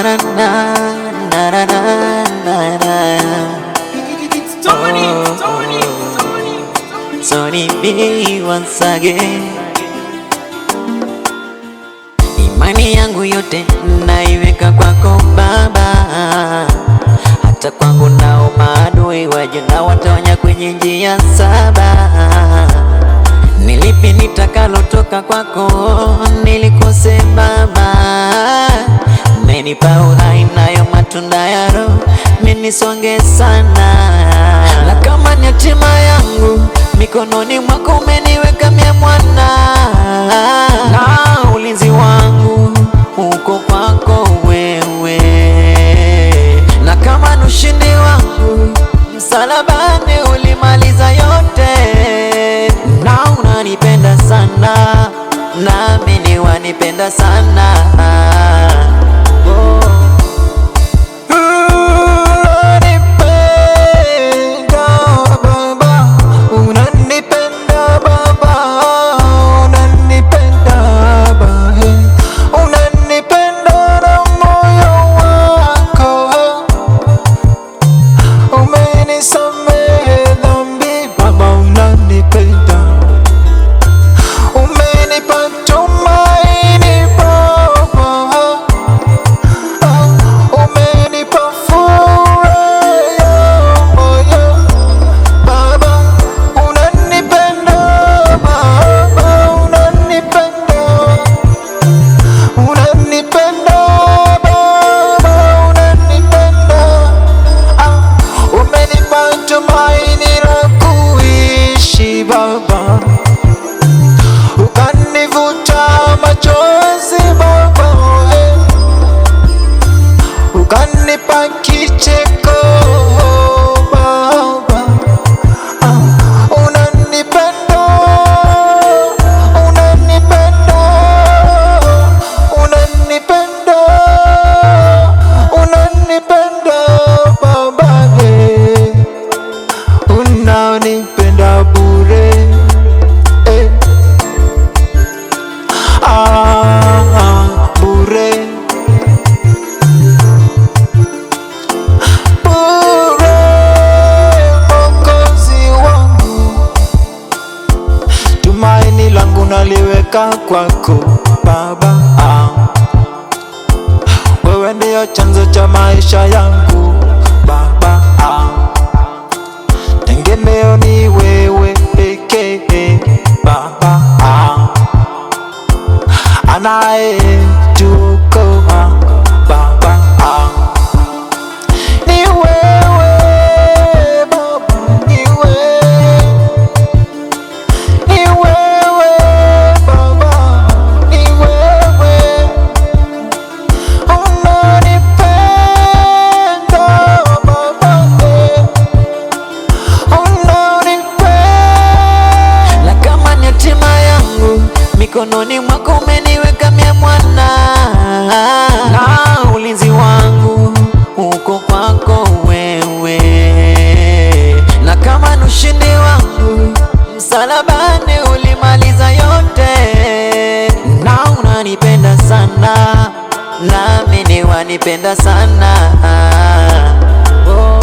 na na na na na na. Tony B once again. Imani yangu yote naiweka kwako Baba, hata kwangu nao maadui waje na watawanya kwenye njia saba. Nilipi nitakalotoka kwako, nilikose Baba. Umenipa uhai nayo matunda ya Roho, menisonge sana. Na kama ni hatima yangu, mikononi mwako umeniweka mie mwana. Na ulinzi wangu uko kwako wewe. Na kama ni ushindi wangu, msalabani ulimaliza yote. Na unanipenda sana, nami ni wanipenda sana. Ukanivuta machozi Baba, ukanipa kicheko Baba. Unanipenda, unanipenda, unanipenda, unanipenda Baba, unanipenda bure. Bure, bure, Mwokozi wangu, tumaini langu naliweka kwako Baba. Wewe ndio chanzo cha maisha yangu Baba. Tegemeo ni wewe pekee Baba, anayetuokoa Baba. Ni wewe Baba, ni wewe, ni wewe Baba, ni wewe. Unanipenda Baba, unanipenda. Na kama ni hatima yangu, mikononi mwako umeniweka mie mwana. Na ulinzi wangu uko kwako wewe. Na kama ni ushindi wangu, msalabani ulimaliza yote. Na unanipenda sana, nami ni wanipenda sana. Oh.